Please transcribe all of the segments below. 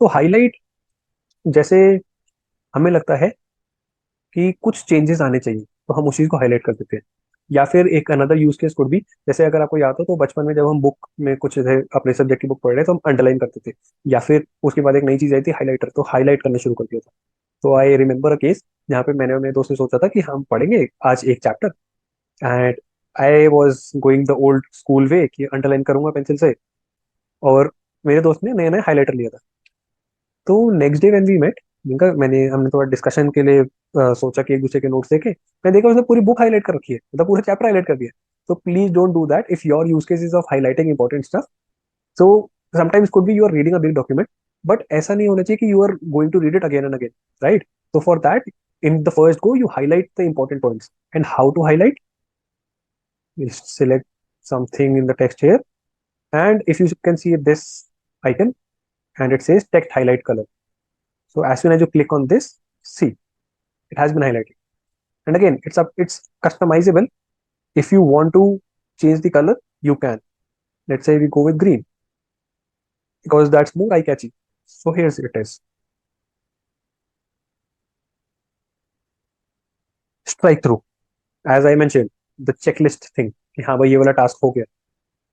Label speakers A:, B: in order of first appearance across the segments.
A: तो हाईलाइट, जैसे हमें लगता है कि कुछ चेंजेस आने चाहिए तो हम उस चीज को हाईलाइट कर देते हैं। या फिर एक अनदर यूज केस कुड भी, जैसे अगर आपको याद हो तो बचपन में जब हम बुक में कुछ ऐसे अपने सब्जेक्ट की बुक पढ़ रहे तो हम अंडरलाइन करते थे। या फिर उसके बाद एक नई चीज आई थी हाईलाइटर, तो हाईलाइट करना शुरू कर दिया था। तो आई रिमेम्बर अ केस जहाँ पे मैंने और मेरे दोस्त ने सोचा था कि हम पढ़ेंगे आज एक chapter, and I was going the old school way कि अंडरलाइन करूंगा पेंसिल से, और मेरे दोस्त ने नया नया हाईलाइटर लिया था। तो next day when we met, जिनका हमने थोड़ा डिस्कशन के लिए सोचा कि एक दूसरे के नोट्स देखे, मैं देखा उसने पूरी बुक हाईलाइट कर रखी है, मतलब पूरा चैप्टर हाईलाइट कर दिया। तो please don't do that if your use case is of highlighting important stuff. So sometimes could be you are reading a big document, but ऐसा नहीं होना चाहिए कि you are going to read it again and again, right? तो for that, in the first go, you highlight the important points. And how to highlight? You select something in the text here, and if you can see this icon, and it says text highlight color. So as soon as you click on this, see, it has been highlighted. And again, it's customizable. If you want to change the color, you can. Let's say we go with green because that's more eye catchy. So here's it is. Strike through. As I mentioned, the checklist thing कि हाँ भाई ये वाला task हो गया,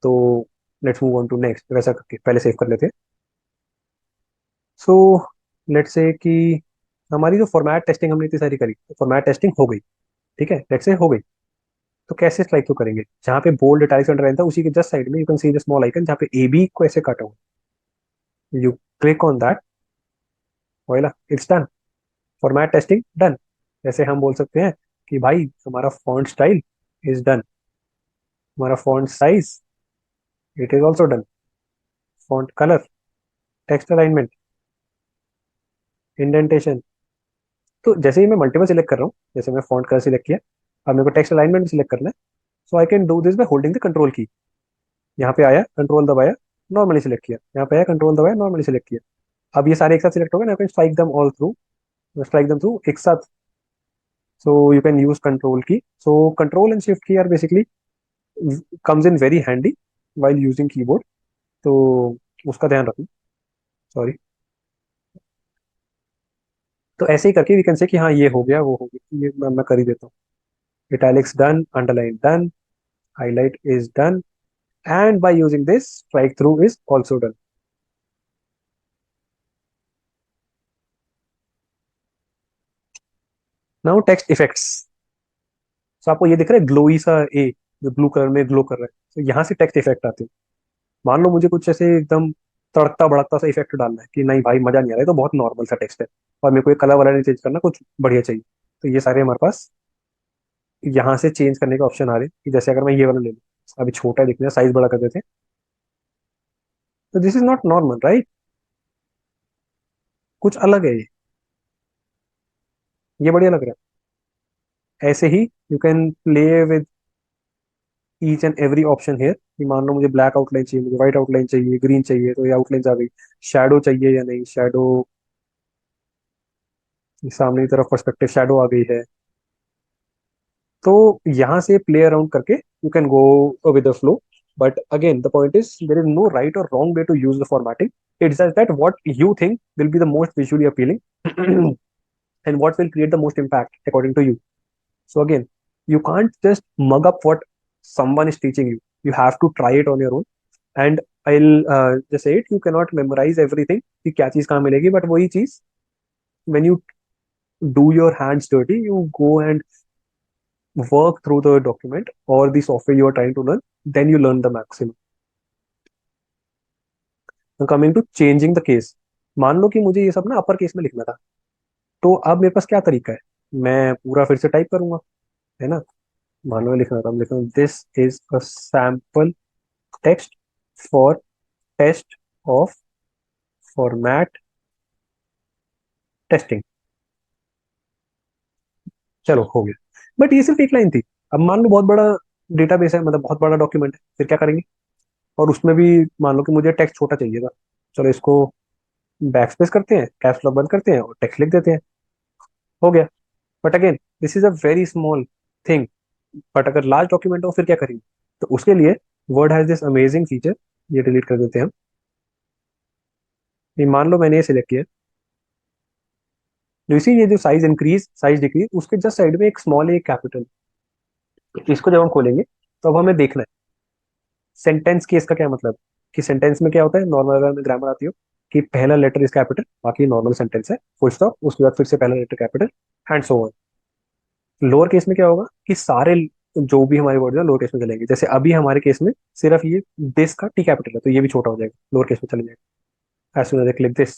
A: तो let's move on to next, वैसा करके पहले सेव कर लेते हैं। सो लेट्स से कि हमारी जो फॉर्मेट टेस्टिंग हमने इतनी सारी करी, तो फॉर्मेट टेस्टिंग हो गई, ठीक है, लेट्स से हो गई। तो कैसे स्लाइड थ्रू करेंगे? जहाँ पे बोल्ड इटैलिक्स अंडरलाइन था उसी के जस्ट साइड में you can see the small icon जहाँ पे ए बी को ऐसे काटा हुआ, you click on that, voila, it's done, format testing done. जैसे हम बोल सकते हैं कि भाई हमारा फॉन्ट स्टाइल इज डन, हमारा font size it is also done, font colour, text alignment, indentation. तो जैसे ही मैं मल्टीपल सिलेक्ट कर रहा हूँ, जैसे मैं फॉन्ट कलर सिलेक्ट किया, अब मेरे को टेक्स्ट अलाइनमेंट भी सिलेक्ट करना है। So I can do this by holding the control key. यहाँ पे आया, कंट्रोल दबाया, नॉर्मली सिलेक्ट किया, यहाँ पे आया, कंट्रोल दबाया, नॉर्मली सिलेक्ट किया। अब ये सारे एक साथ सिलेक्ट हो गए ना, can strike them all through, strike them through एक साथ। So you can use control key. So control and shift key are basically comes in very handy while using keyboard, तो उसका ध्यान रखना। सॉरी। तो ऐसे ही करके वी कैन से कि हाँ ये हो गया, वो हो गया, ये मैं कर ही देता हूँ। Italics done, underline done, highlight is done, and by using this strike through is also done. Now text effects. So आपको ये दिख रहा है ग्लोई सा ए, जो ब्लू कलर में ग्लो कर रहा है, तो यहाँ से टेक्स्ट इफेक्ट आते हैं। मान लो मुझे कुछ ऐसे एकदम तड़कता भड़कता सा इफेक्ट डालना है कि नहीं भाई मजा नहीं आ रहा है, तो बहुत नॉर्मल सा टेक्स्ट है और मेरे को ये कलर वाला नहीं चेंज करना, कुछ बढ़िया चाहिए, तो ये सारे हमारे पास यहाँ से चेंज करने का ऑप्शन आ रहे हैं। कि जैसे अगर मैं ये वाला ले लूँ, अभी छोटा है दिखने, साइज बड़ा कर देते हैं, तो this is not normal, right? कुछ अलग है ये बढ़िया लग रहा है। ऐसे ही you can play with each and every option here, कि मान लो मुझे ब्लैक आउटलाइन चाहिए, मुझे व्हाइट आउटलाइन चाहिए, ग्रीन चाहिए, तो ये आउटलाइन आ गई। शैडो चाहिए या नहीं, शैडो सामने की तरफ पर्सपेक्टिव शैडो आ गई है। तो यहाँ से प्ले अराउंड करके you can go with the flow. But again the point is there is no right और wrong way to use the formatting. It's just that what you think will be the most visually appealing and what will create the most impact according to you. So again, you can't just mug up what someone is teaching you. You have to try it on your own. And I'll just say it, you cannot memorize everything कि क्या चीज कहाँ मिलेगी, but वही चीज when you do your hands dirty, you go and work through the document or the software you are trying to learn, then you learn the maximum. Now coming to changing the case, मान लो कि मुझे ये सब ना upper case में लिखना था, तो अब मेरे पास क्या तरीका है? मैं पूरा फिर से टाइप करूंगा, है ना? मान लो मैं लिखना था, लिखूँ this is a sample text for test of format testing. चलो हो गया। बट ये सिर्फ एक लाइन थी। अब मान लो बहुत बड़ा डेटाबेस है, मतलब बहुत बड़ा डॉक्यूमेंट है, फिर क्या करेंगे? और उसमें भी मान लो कि मुझे टेक्स्ट छोटा चाहिए था, चलो इसको बैक स्पेस करते हैं, कैप्स लॉक बंद करते हैं और टेक्स्ट लिख देते हैं, हो गया। But again this is a very small thing. But अगर लार्ज डॉक्यूमेंट हो फिर क्या करेंगे? तो उसके लिए word has this amazing feature, ये डिलीट कर देते हैं हम। ये मान लो मैंने ये सिलेक्ट किया, जो इसी ये जो साइज इंक्रीज साइज डिक्रीज उसके जस्ट साइड में एक स्मॉल एक कैपिटल, इसको जब हम खोलेंगे तो अब हमें देखना है सेंटेंस केस का क्या मतलब, कि सेंटेंस में क्या होता है, नॉर्मल अगर ग्रामर आती हो कि पहला लेटर इज कैपिटल, बाकी नॉर्मल सेंटेंस है, फुल स्टॉप, उसके बाद फिर से पहला letter capital, and so on. Lower case में क्या होगा कि सारे जो भी हमारे वर्ड है लोअर केस में चलेंगे, जैसे अभी हमारे केस में सिर्फ ये दिस का टी कैपिटल है तो ये भी छोटा हो जाएगा, लोअर केस में चले जाएगा। As soon as I click this,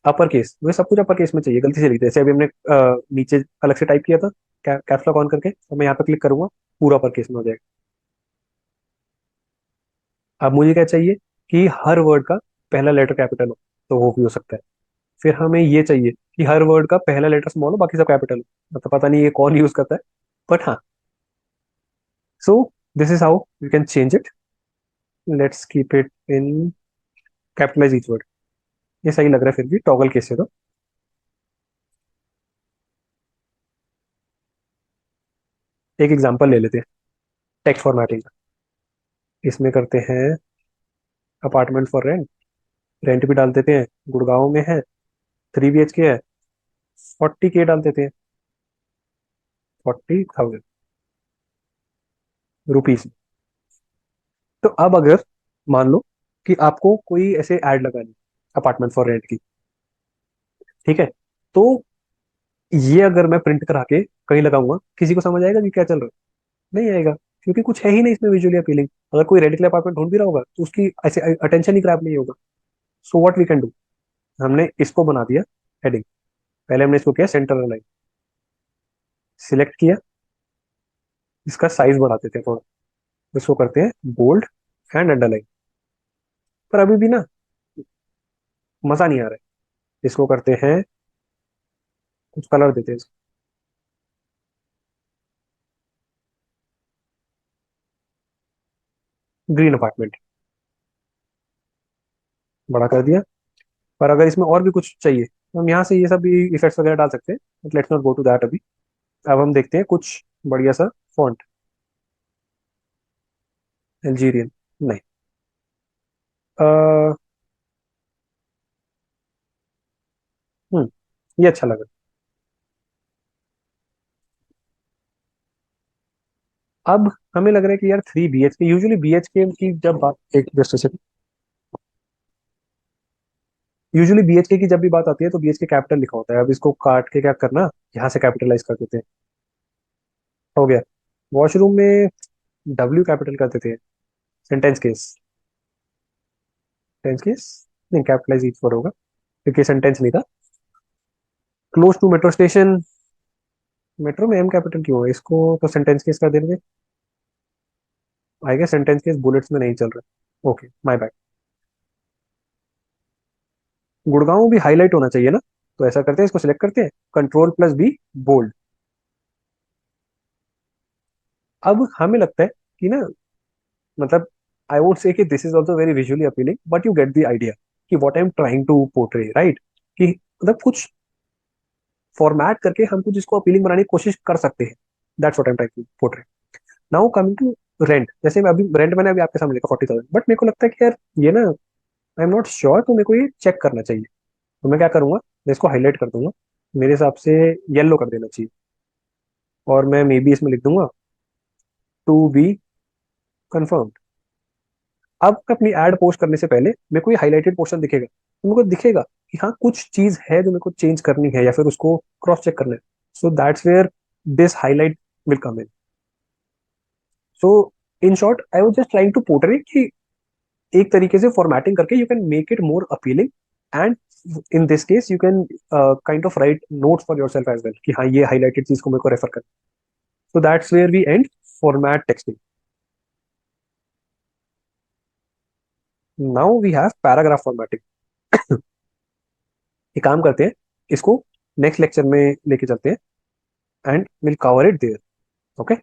A: upper case, मुझे सब कुछ अपर केस में चाहिए, गलती से लिख दिया, जैसे अभी हमने नीचे अलग से टाइप किया था कैप्स लॉक ऑन करके, तो मैं यहाँ पे क्लिक करूंगा पूरा अपर केस में हो जाएगा। अब मुझे क्या चाहिए कि हर वर्ड का पहला लेटर कैपिटल हो, तो वो भी हो सकता है। फिर हमें ये चाहिए कि हर वर्ड का पहला लेटर स्मॉल हो बाकी सब कैपिटल हो, मतलब पता नहीं ये कौन यूज करता है, बट हाँ। So this is how you can change it. Let's keep it in capitalize each word. ये सही लग रहा है फिर भी टॉगल केस से तो। एक एग्जांपल ले लेते हैं टेक्स्ट फॉर्मेटिंग का। इसमें करते हैं अपार्टमेंट फॉर रेंट, रेंट भी डाल देते हैं, गुड़गांव में है, 3 BHK है, 40K डाल देते हैं, 40,000 रुपीज। तो अब अगर मान लो कि आपको कोई ऐसे ऐड लगानी अपार्टमेंट फॉर रेंट की, ठीक है, तो ये अगर मैं प्रिंट करा के कहीं लगाऊंगा, किसी को समझ आएगा कि क्या चल रहा है? नहीं आएगा, क्योंकि कुछ है ही नहीं इसमें विजुअली अपीलिंग। अगर कोई रेंट के लिए अपार्टमेंट ढूंढ भी रहा होगा तो उसकी ऐसे अटेंशन ही ग्रैब नहीं होगा। So what we can do, हमने इसको बना दिया हेडिंग। पहले हमने इसको किया सेंटर अलाइन, सिलेक्ट किया, इसका साइज बढ़ा देते हैं थोड़ा, इसको करते हैं बोल्ड एंड अंडरलाइन। पर अभी भी ना मजा नहीं आ रहा है, इसको करते हैं कुछ कलर देते हैं इसको, ग्रीन अपार्टमेंट, बड़ा कर दिया। पर अगर इसमें और भी कुछ चाहिए तो हम यहाँ से ये सब भी इफेक्ट्स वगैरह डाल सकते हैं, but let's not go to that अभी। अब हम देखते हैं कुछ बढ़िया सा फॉन्ट, अल्जीरियन, नहीं, आ, ये अच्छा लगा। अब हमें लग रहा है कि यार 3 BHK, यूजुअली BHK की जब बात, एक जस्ट सेकंड, यूजुअली BHK की जब भी बात आती है तो BHK कैपिटल लिखा होता है। अब इसको काट के क्या करना, यहाँ से कैपिटलाइज कर देते हैं, हो गया। वॉशरूम में W कैपिटल कर देते हैं, सेंटेंस केस, सेंटेंस केस, नहीं कैपिटलाइज ईच वर्ड होगा क्योंकि सेंटेंस नहीं था। Close to metro station, metro में M कैपिटल क्यों है, इसको तो सेंटेंस केस कर देंगे। I guess sentence case bullets में नहीं चल रहा, ओके माय बैड। गुड़गांव भी हाईलाइट होना चाहिए ना, तो ऐसा करते हैं, इसको सिलेक्ट करते हैं, Ctrl+B, बोल्ड। अब हमें लगता है कि ना, मतलब आई वुड से कि this is also very visually appealing, but you get the idea कि what I am trying to portray, right? कि मतलब कुछ फॉर्मेट करके हम कुछ इसको अपीलिंग बनाने की कोशिश कर सकते हैं। That's what I am trying to portray. Now coming to rent, जैसे मैं अभी रेंट मैंने अभी आपके सामने लिखा 40,000, बट मेरे को लगता है कि यार ये ना आई एम नॉट श्योर, तो मेरे को ये चेक करना चाहिए। तो मैं क्या करूंगा, मैं इसको हाईलाइट कर दूंगा, मेरे हिसाब से येलो कर देना चाहिए, और मैं मे बी इसमें लिख दूंगा टू बी कंफर्म। अब मैं अपनी एड पोस्ट करने से पहले मेरे को ये हाईलाइटेड पोर्शन दिखेगा, तो मेरे को दिखेगा कि हाँ कुछ चीज है जो मेरे को चेंज करनी है या फिर उसको क्रॉस चेक करना है। So that's where this highlight will come in. So in short I was just trying to portray कि एक तरीके से फॉर्मेटिंग करके you can make it more appealing, and in this case you can kind of write notes for yourself as well कि हाँ ये highlighted चीज को मेरे को रेफर कर। So that's where we end format texting. Now we have paragraph formatting. एक काम करते हैं, इसको नेक्स्ट लेक्चर में लेके चलते हैं, and will cover it there, okay.